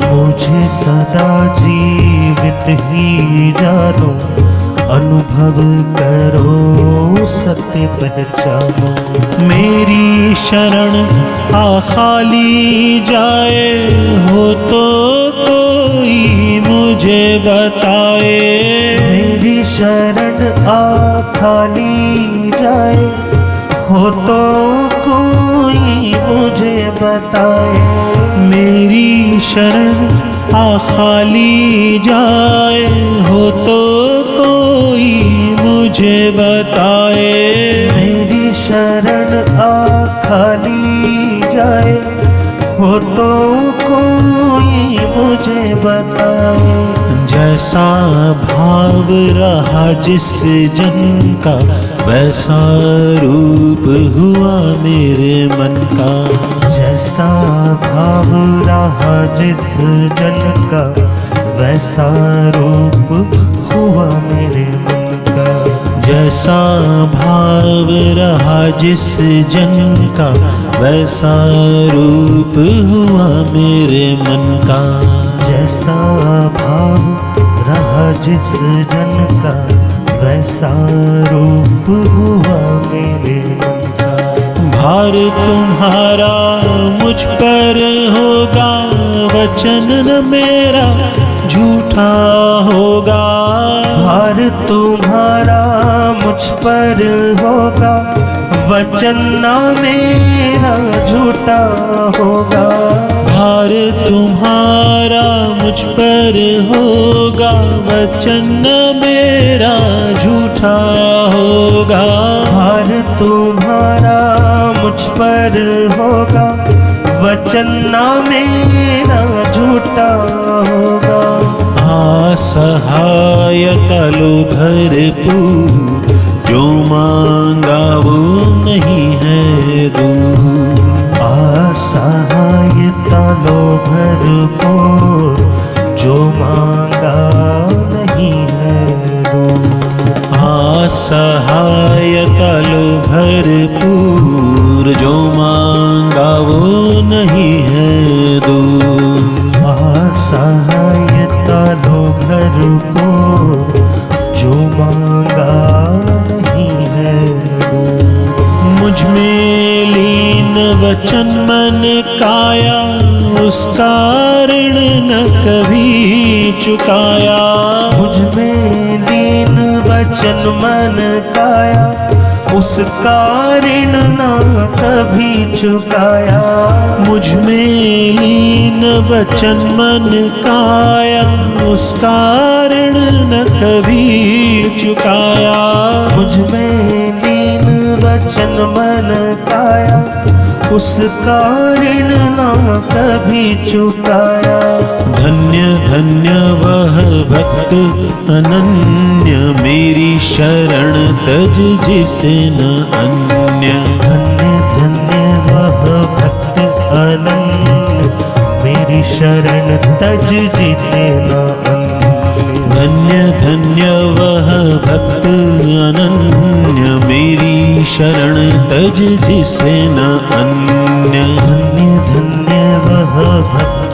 मुझे सदा जीवित ही जानो, अनुभव करो सत्य पहचानो। मेरी शरण आ खाली जाए, हो तो कोई मुझे बताए। मेरी शरण आ खाली जाए, हो तो कोई मुझे बताए। मेरी शरण आ खाली जाए, हो तो कोई मुझे बताए। मेरी शरण आ खाली जाए, हो तो कोई मुझे बताए। जैसा भाव रहा जिस जन का, वैसा रूप हुआ मेरे मन का। जैसा भाव रहा जिस जन का, वैसा रूप हुआ मेरे मन का। जैसा भाव रहा जिस जन का, वैसा रूप हुआ मेरे मन का। जैसा भाव रहा जिस जन का, वैसा रूप हुआ मेरे मन का। भार तुम्हारा मुझ पर होगा, वचन न मेरा झूठा होगा। भार तुम्हारा मुझ पर होगा, वचन ना मेरा झूठा होगा। भार तुम्हारा मुझ पर होगा, वचन न मेरा झूठा होगा। भार तुम्हारा मुझ पर होगा, वचन ना मेरा झूठा होगा। सहायता लो भरपूर, जो मांगा वो नहीं है दूर। सहायता लो भरपूर, जो मांगा नहीं है दूर। सहायता लो भरपूर, जो मांगा वो नहीं है दूर। सहायता लो भरपूर, जो मांगा नहीं है दूर। मुझ में लीन वचन मन काया, उसका ऋण न कभी चुकाया। मुझ में लीन वचन मन काया, उसका ऋण न कभी चुकाया। मुझ में लीन वचन मन काया, उसका ऋण न कभी चुकाया। मुझ में लीन वचन मन काया, उसका ऋण न कभी चुकाया। धन्य धन्य वह भक्त अनन्य, मेरी शरण तज जिसे न अन्य। धन्य धन्य वह भक्त अनन्य, मेरी शरण तज जिसे न अन्य। धन्य धन्य वह भक्त अनन्य, मेरी शरण तज जिसे न अन्य। धन्य धन्य वह भक्त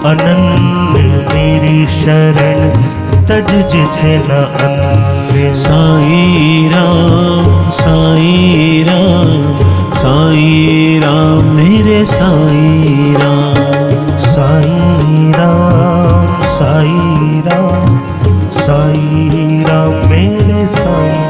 अनन्य, मेरी शरण तज जिसे न अन्य। साईं राम साईं राम, साईं राम मेरे साईं राम। साईं राम साईं राम, साईं राम मेरे साईं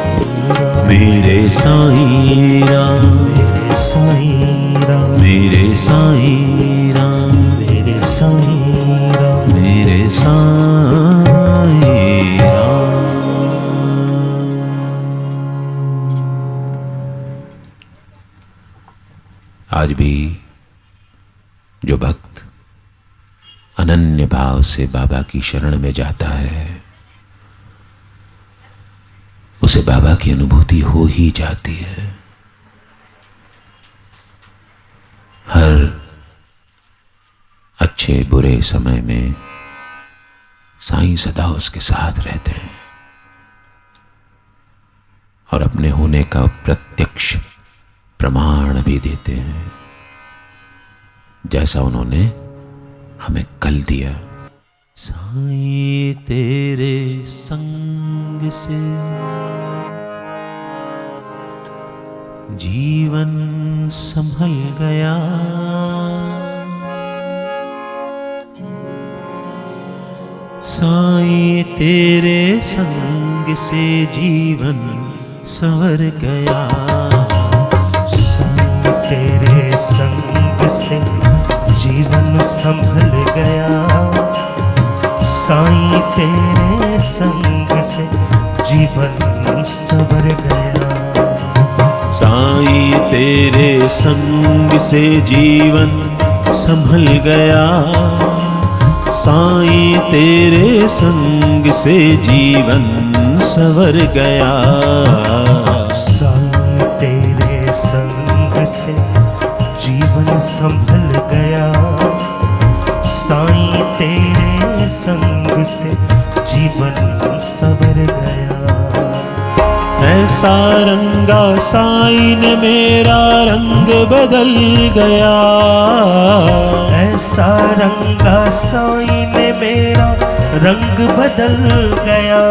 राम। मेरे साईं राम, साईं राम मेरे साईं राम, मेरे साईं राम। मेरे साईं राम। आज भी जो भक्त अनन्य भाव से बाबा की शरण में जाता है, उसे बाबा की अनुभूति हो ही जाती है। हर अच्छे बुरे समय में साईं सदा उसके साथ रहते हैं और अपने होने का प्रत्यक्ष प्रमाण भी देते हैं, जैसा उन्होंने हमें कल दिया। साईं तेरे संग से जीवन संभल गया। साईं तेरे संग से जीवन संवर गया। साईं तेरे संग से जीवन संभल गया। साईं तेरे संग से जीवन संवर गया। साईं तेरे संग से जीवन संभल गया। साईं तेरे संग से जीवन संवर गया। साईं तेरे संग से जीवन संभल गया। साईं तेरे संग से जीवन संवर गया। ऐसा रंगा साईं ने मेरा रंग बदल गया। ऐसा रंगा साईं ने मेरा रंग बदल गया।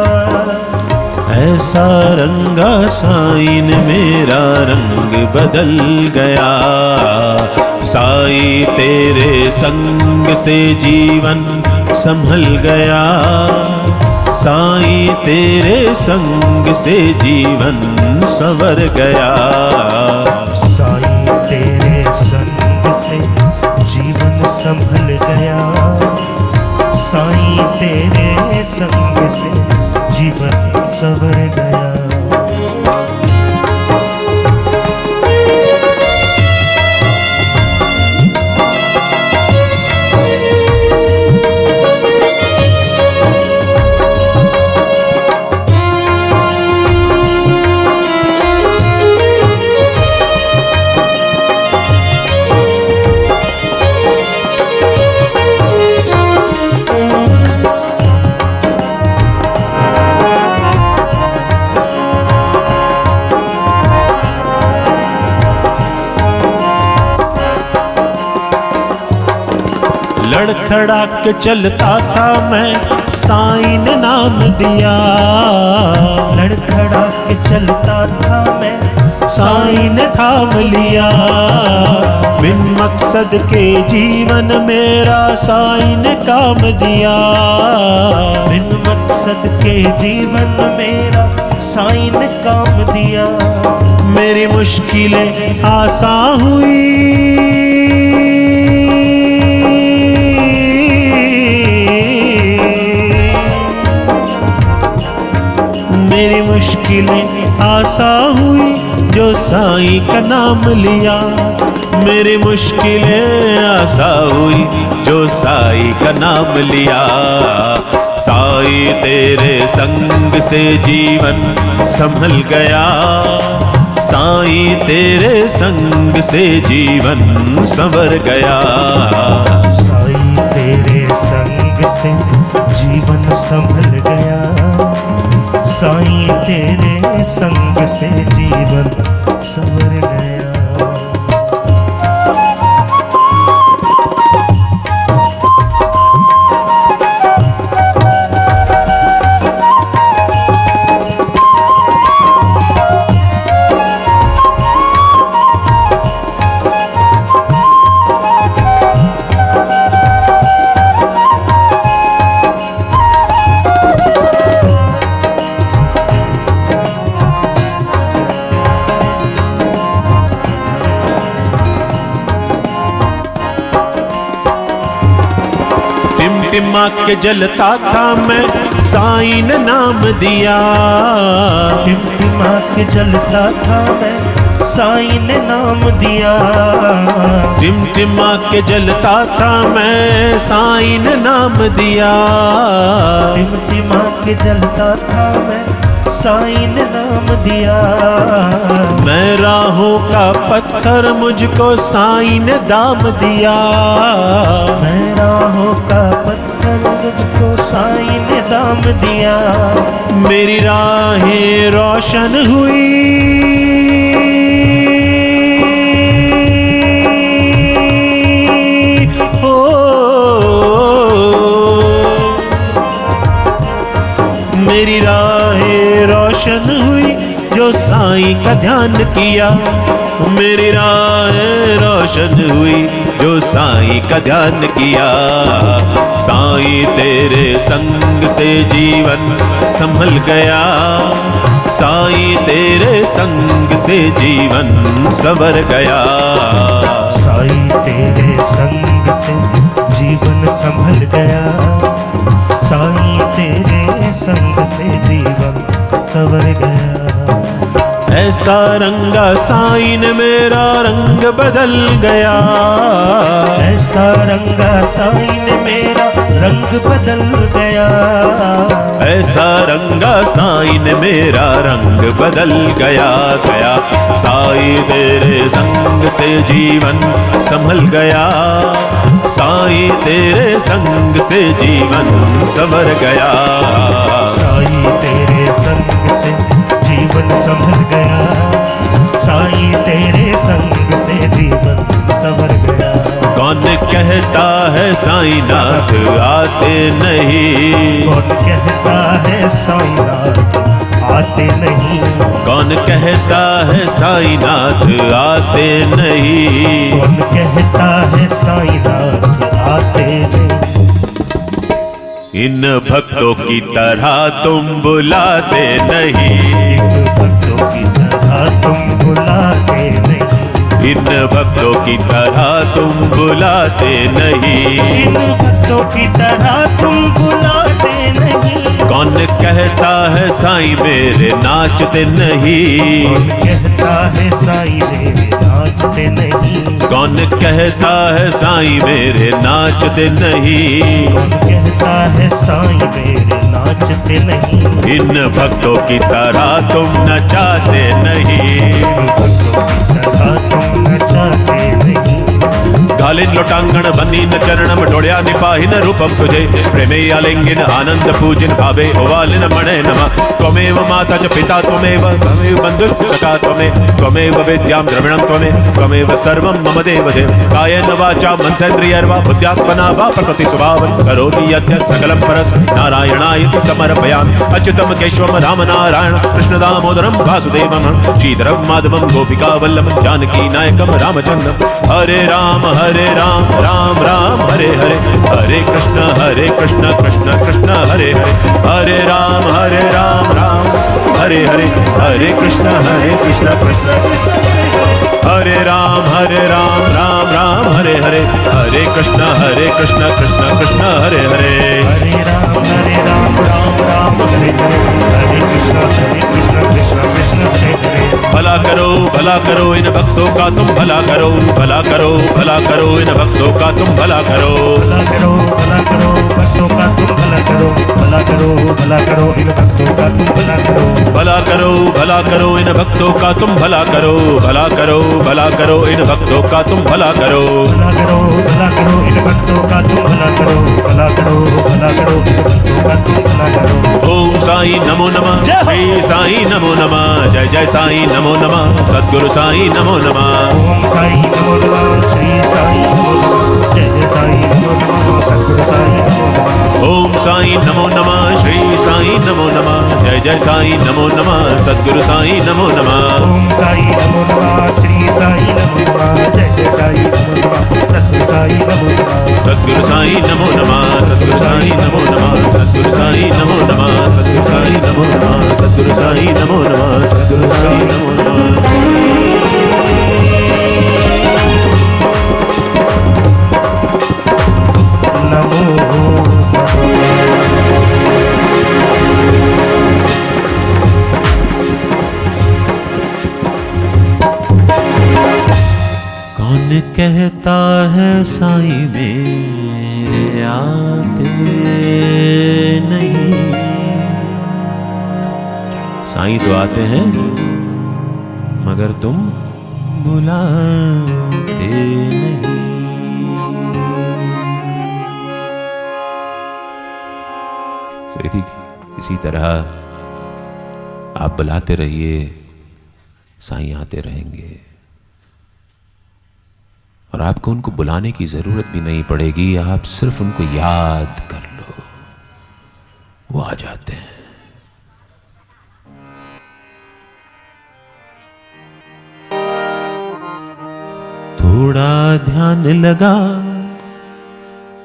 ऐसा रंगा साईं ने मेरा रंग बदल गया। साईं तेरे संग से जीवन संभल गया। साईं तेरे संग से जीवन संवर गया। साईं तेरे संग से जीवन संभल गया। साईं तेरे संग से जीवन संवर गया। लड़खड़ा के चलता था मैं, साईं ने नाम दिया। लड़खड़ा के चलता था मैं, साईं ने थाम लिया। बिन मकसद के जीवन मेरा साईं ने काम दिया। बिन मकसद के जीवन मेरा साईं ने काम दिया। मेरी मुश्किलें आसान हुई। मेरी मुश्किलें आसान हुई जो साईं का नाम लिया। मेरी मुश्किलें आसान हुई जो साईं का नाम लिया। साईं तेरे संग से जीवन संभल गया। साईं तेरे संग से जीवन संवर गया। साईं तेरे संग से जीवन संभल गया। साईं तेरे संग से जीवन संवर गया। टिमटिमा के जलता था मैं, साईं ने नाम दिया। टिमटिमा के जलता था मैं, साईं ने नाम दिया। टिमटिमा के जलता था मैं, साईं ने नाम दिया। टिमटिमा के जलता था मैं, साईं ने नाम दिया। मैं राहों का पत्थर मुझको साईं ने दाम दिया। मैं राहों का पत्थर मुझको साईं ने दाम दिया। मेरी राहें रोशन हुई। मेरी राहें रोशन रोशन हुई जो साईं का ध्यान किया। मेरी राहें रोशन हुई जो साईं का ध्यान किया। साईं तेरे संग से जीवन संभल गया। साईं तेरे संग से जीवन संवर गया। साईं तेरे संग से जीवन संभल गया। साईं तेरे संग से जीवन संवर गया। ऐसा रंगा साईं ने मेरा रंग बदल गया। ऐसा रंगा साईं ने मेरा रंग बदल गया। ऐसा रंगा साईं ने मेरा रंग बदल गया। गया साईं तेरे संग से जीवन संभल गया। साईं तेरे संग से जीवन संवर गया। साईं तेरे संग से जीवन संभल गया। साईं तेरे संग से जीवन संवर गया। कौन कहता है साईं नाथ आते नहीं। कौन कहता है साईं नाथ आते नहीं। कौन कहता है साईं नाथ आते नहीं। कौन कहता है साईं नाथ आते नहीं। इन भक्तों की तरह तुम बुलाते नहीं। इन भक्तों की तरह तुम बुलाते नहीं। इन भक्तों की तरह तुम बुलाते नहीं। इन भक्तों की तरह तुम बुलाते नहीं। कौन कहता है साईं मेरे नाचते नहीं। कौन कहता है साईं मेरे नाचते नहीं। कौन कहता है साईं मेरे नाचते नहीं। कौन कहता है साईं मेरे नाचते नहीं। इन भक्तों की तरह तुम नचाते नहीं। इन भक्तों की तरह तुम नचाते नहीं। घालिन लोटांगण बनीन चरणम डोळ्या निपाहिन रूपम तुझे। प्रेमे आलिंगिन आनंद पूजिन भावे ओवालिन मणे नमः। त्वमेव माता च पिता त्वमेव त्वमेव बन्धुश्च त्वमेव त्वमेव वेद्यां द्रविणं त्वमेव सर्वं मम देवदेव। कायेन वाचा मनसेन्द्रियैर्वा बुद्ध्यात्मना वा प्रकृति स्वभावं करोति यद्यत् सकलं परस्मै नारायणायति समर्पयामि। अच्युतं केशवं रामनारायण कृष्ण दामोदरं वासुदेवं श्रीधरं माधवं गोपिका वल्लभं जानकी नायकं रामचन्द्रं। हरे राम राम राम हरे हरे। हरे कृष्ण कृष्ण कृष्ण हरे हरे। हरे राम राम हरे हरे। हरे कृष्ण कृष्ण हरे राम राम हरे हरे। हरे कृष्ण कृष्ण कृष्ण हरे हरे। हरे राम राम हरे हरे। हरे कृष्ण कृष्ण कृष्ण हरे हरे। भला करो इन भक्तों का तुम भला करो। भला करो इन भक्तों का तुम भला करो। भला करो भक्तों का तुम भला करो। भला करो इन भक्तों का तुम भला करो। भला करो इन भक्तों का तुम भला करो। भला करो इन भक्तों का तुम भला करो। भला करो इन भक्तों का तुम भला करो। भला करो इन भक्तों का तुम भला करो। ओम साईं नमो नमः। श्री साईं नमो नमः। जय जय साईं नमो नमः। सद्गुरु साईं नमो नमः। ओम साईं नमो नमः। श्री साईं नमो नमः। जय जय साईं नमो नमः। सद्गुरु साईं नमो नमः। ओम साईं नमो नमः। श्री साईं नमो नमः। जय जय साईं नमो नमः। सद्गुरु साईं नमो नमः। ओम साईं नमो नमः। श्री साईं नमो नमः। जय जय साईं नमो नमः। सद्गुरु साईं नमो नमः। सद्गुरु साईं नमो नमः। सद्गुरु साईं नमो नमः। सद्गुरु साईं नमो नमः। सद्गुरु साईं नमो नमः। सद्गुरु साईं नमो नमः। सद्गुरु साईं नमो नमः। कौन कहता है साईं मेरे आते नहीं। साईं तो आते हैं मगर तुम बुलाते नहीं। इसी तरह आप बुलाते रहिए, साईं आते रहेंगे और आपको उनको बुलाने की जरूरत भी नहीं पड़ेगी। आप सिर्फ उनको याद कर लो, वो आ जाते हैं। थोड़ा ध्यान लगा,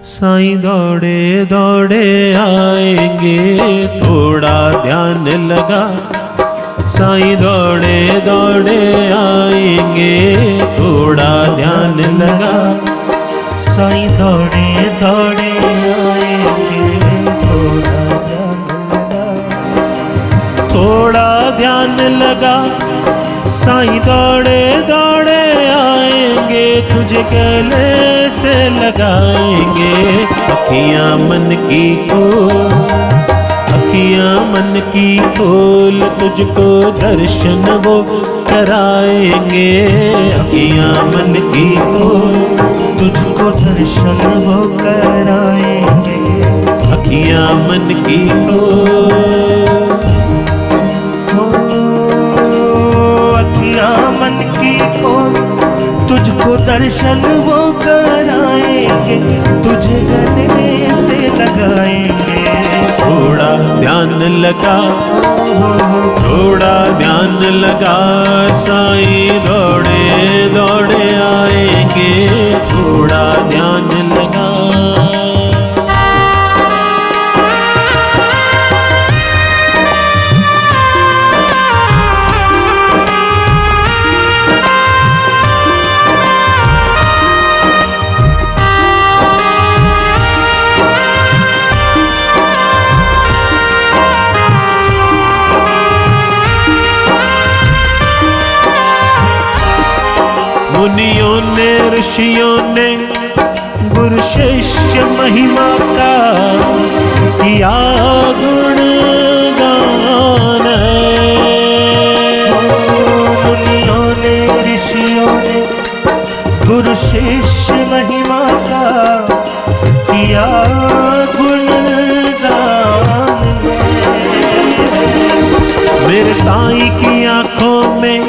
साईं दौड़े दौड़े आएंगे। थोड़ा ध्यान लगा, साईं दौड़े दौड़े आएंगे। थोड़ा ध्यान लगा, साईं दौड़े दौड़े आएंगे। थोड़ा ध्यान लगा, साईं दौड़े दौड़े आएंगे। तुझे गले से लगाएंगे। अखियां मन की खोल, अखियां मन की खोल, तुझको दर्शन वो कराएंगे। अखियां मन की खोल, तुझको दर्शन वो कराएंगे। अखियां मन की खोल, अखियां मन की खोल, तुझको दर्शन वो कराएंगे। तुझे गले से लगाएंगे। थोड़ा ध्यान लगा, थोड़ा ध्यान लगा, साईं दौड़े दौड़े आएंगे। थोड़ा ध्यान लगा। मुनियों ने ऋषियों ने गुरु शिष्य महिमा का किया गुणगान है। मुनियों ने ऋषियों ने गुरु शिष्य महिमा का किया गुणगान। मेरे साईं की आंखों में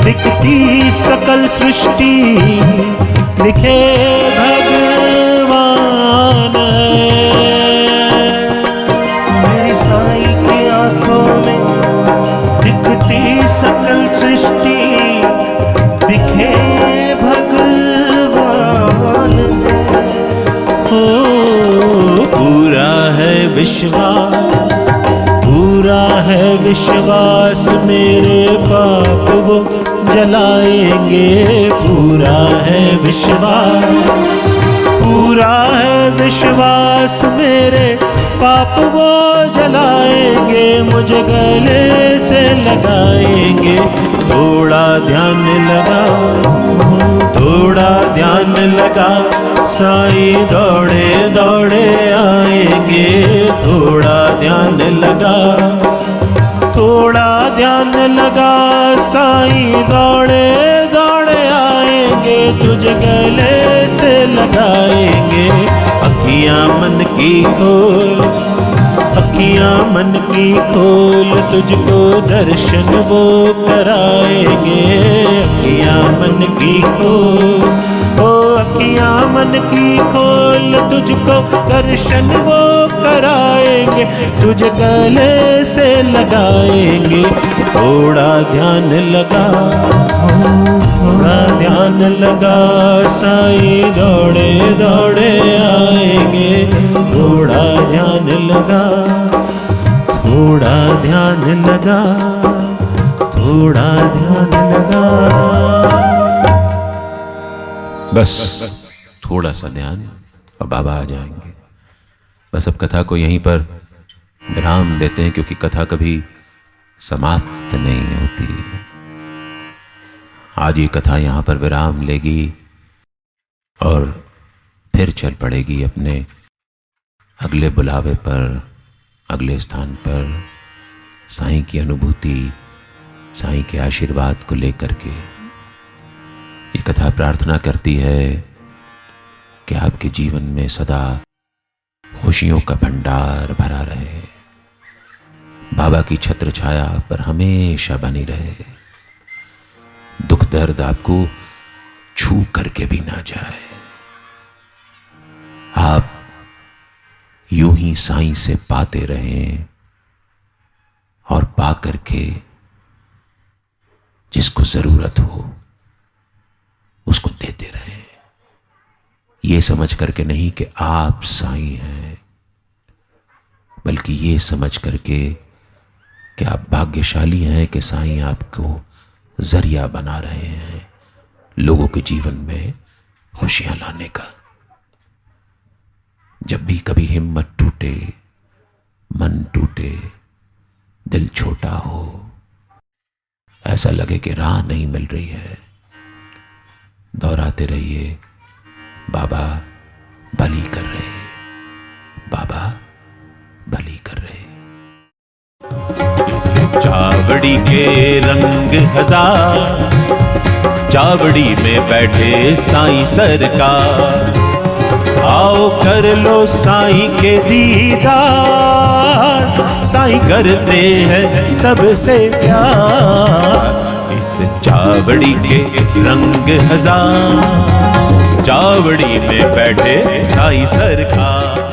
दिखती सकल सृष्टि, लिखे भगवान है। मेरे साईं की आंखों में दिखती सकल सृष्टि, दिखे भगवान। हो पूरा है विश्वास, पूरा है विश्वास, मेरे पाप वो जलाएंगे। पूरा है विश्वास, पूरा है विश्वास, मेरे पाप वो जलाएंगे। मुझे गले से लगाएंगे। थोड़ा ध्यान लगा, थोड़ा ध्यान लगा, साईं दौड़े दौड़े आएंगे। थोड़ा ध्यान लगा, थोड़ा ध्यान लगा, साईं दौड़े दौड़े आएंगे। तुझे गले से लगाएंगे। अखियां मन की खोल, अखियां मन की खोल, तुझको दर्शन वो कराएंगे। अखियां मन की खोल, ओ अखियां मन की खोल, तुझको दर्शन वो कराएंगे। तुझे गले से लगाएंगे। थोड़ा ध्यान लगा, थोड़ा ध्यान लगा, साईं दौड़े दौड़े आएंगे। थोड़ा ध्यान लगा, थोड़ा ध्यान लगा, थोड़ा ध्यान लगा। बस थोड़ा सा ध्यान और बाबा आ जाएंगे। बस अब कथा को यहीं पर विराम देते हैं, क्योंकि कथा कभी समाप्त नहीं होती। आज ये कथा यहाँ पर विराम लेगी और फिर चल पड़ेगी अपने अगले बुलावे पर, अगले स्थान पर, साईं की अनुभूति, साईं के आशीर्वाद को लेकर के। ये कथा प्रार्थना करती है कि आपके जीवन में सदा खुशियों का भंडार भरा रहे, बाबा की छत्र छाया पर हमेशा बनी रहे, दुख दर्द आपको छू करके भी ना जाए। आप यूं ही साईं से पाते रहें और पा करके जिसको जरूरत हो उसको दे ये समझ करके नहीं कि आप साईं हैं, बल्कि ये समझ करके कि आप भाग्यशाली हैं कि साईं आपको जरिया बना रहे हैं लोगों के जीवन में खुशियां लाने का। जब भी कभी हिम्मत टूटे, मन टूटे, दिल छोटा हो, ऐसा लगे कि राह नहीं मिल रही है, दोहराते रहिए, बाबा भली कर रहे, बाबा भली कर रहे। इस चावड़ी के रंग हजार, चावड़ी में बैठे साईं सरकार, आओ कर लो साईं के दीदार, साईं करते हैं सबसे प्यार। इस चावड़ी के रंग हजार, चावड़ी में बैठे साईं सरकार।